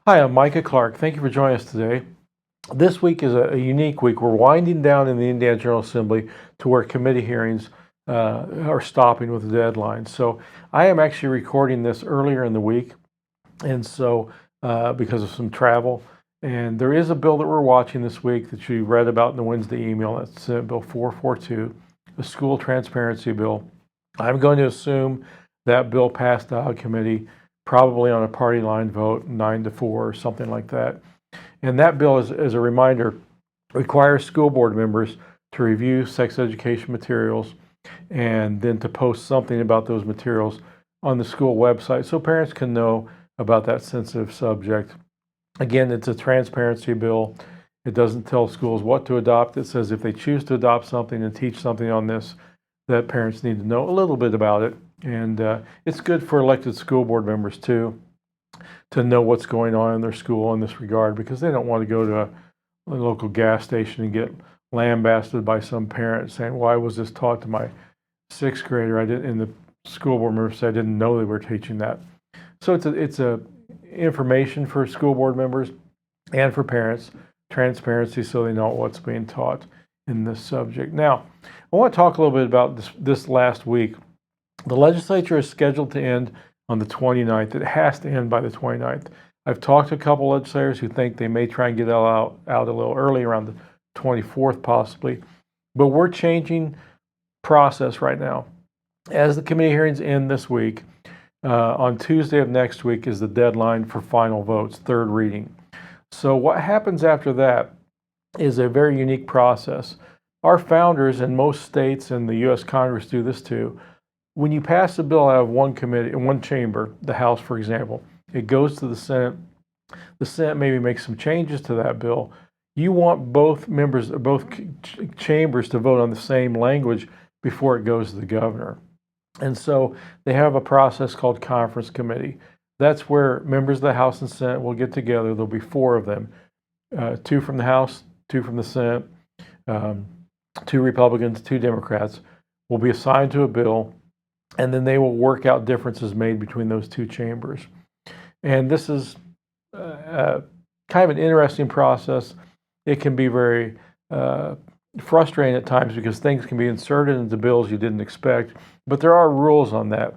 Hi, I'm Micah Clark. Thank you for joining us today. This week is a unique week. We're winding down in the Indiana General Assembly to where committee hearings are stopping with the deadline. So I am actually recording this earlier in the week, and so because of some travel. And there is a bill that we're watching this week that you read about in the Wednesday email. That's Senate Bill 442, the school transparency bill. I'm going to assume that bill passed out of committee, probably on a party line vote, 9-4 or something like that. And that bill, as a reminder, requires school board members to review sex education materials and then to post something about those materials on the school website so parents can know about that sensitive subject. Again, it's a transparency bill. It doesn't tell schools what to adopt. It says if they choose to adopt something and teach something on this, that parents need to know a little bit about it. And it's good for elected school board members too, to know what's going on in their school in this regard, because they don't want to go to a local gas station and get lambasted by some parent saying, "Why was this taught to my sixth grader? I didn't." And the school board member said, "I didn't know they were teaching that." So it's a information for school board members and for parents, transparency, so they know what's being taught in this subject. Now, I want to talk a little bit about this last week. The legislature is scheduled to end on the 29th. It has to end by the 29th. I've talked to a couple legislators who think they may try and get out a little early, around the 24th possibly. But we're changing process right now. As the committee hearings end this week, on Tuesday of next week is the deadline for final votes, third reading. So what happens after that is a very unique process. Our founders in most states, and the U.S. Congress do this too, when you pass a bill out of one committee, in one chamber, the House, for example, it goes to the Senate. The Senate maybe makes some changes to that bill. You want both members, both chambers to vote on the same language before it goes to the governor. And so they have a process called conference committee. That's where members of the House and Senate will get together. There'll be four of them, two from the House, two from the Senate, two Republicans, two Democrats, will be assigned to a bill, and then they will work out differences made between those two chambers. And this is kind of an interesting process. It can be very frustrating at times because things can be inserted into bills you didn't expect, but there are rules on that.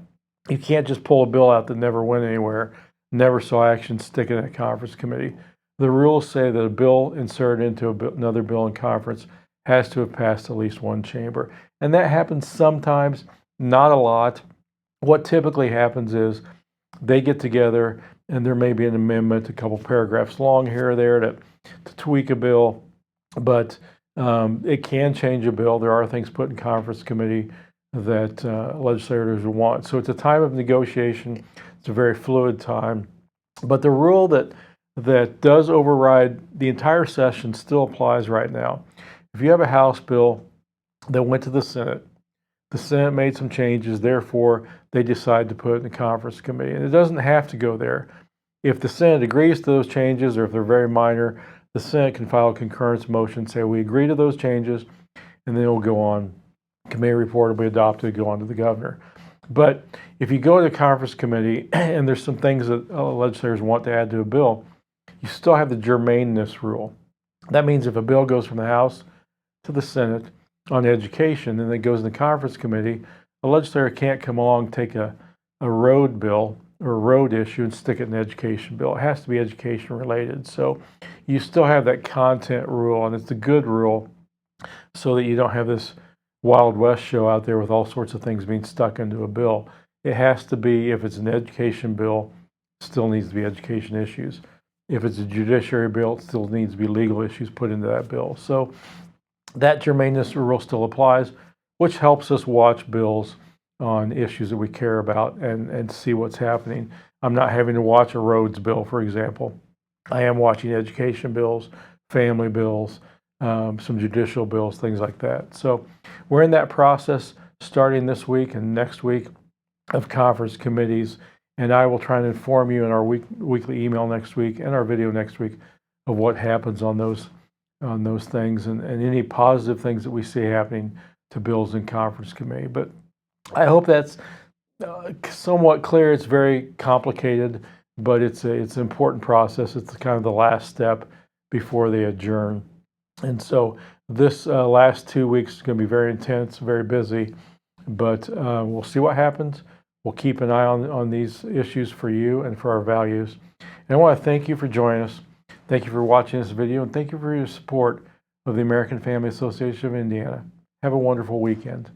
You can't just pull a bill out that never went anywhere, never saw action, stick it in a conference committee. The rules say that a bill inserted into another bill in conference has to have passed at least one chamber. And that happens sometimes, not a lot. What typically happens is they get together and there may be an amendment, a couple paragraphs long here or there to tweak a bill, but it can change a bill. There are things put in conference committee that legislators want. So it's a time of negotiation. It's a very fluid time. But the rule that does override the entire session still applies right now. If you have a House bill that went to the Senate made some changes, therefore they decide to put it in the conference committee. And it doesn't have to go there. If the Senate agrees to those changes, or if they're very minor, the Senate can file a concurrence motion, say we agree to those changes, and then it will go on. Committee report will be adopted, go on to the governor. But if you go to the conference committee and there's some things that legislators want to add to a bill, you still have the germaneness rule. That means if a bill goes from the House to the Senate on education and then it goes in the conference committee, a legislator can't come along, take a road bill or a road issue and stick it in the education bill. It has to be education related. So you still have that content rule, and it's a good rule so that you don't have this Wild West show out there with all sorts of things being stuck into a bill. It has to be, if it's an education bill, it still needs to be education issues. If it's a judiciary bill, it still needs to be legal issues put into that bill. So that germaneness rule still applies, which helps us watch bills on issues that we care about and see what's happening. I'm not having to watch a roads bill, for example. I am watching education bills, family bills, some judicial bills, things like that. So we're in that process starting this week and next week of conference committees, and I will try and inform you in our weekly email next week and our video next week of what happens on those things and any positive things that we see happening to bills in conference committee. But I hope that's somewhat clear. It's very complicated. but it's an important process. It's kind of the last step before they adjourn. And so this last 2 weeks is going to be very intense, very busy, but we'll see what happens. We'll keep an eye on these issues for you and for our values. And I want to thank you for joining us. Thank you for watching this video, and thank you for your support of the American Family Association of Indiana. Have a wonderful weekend.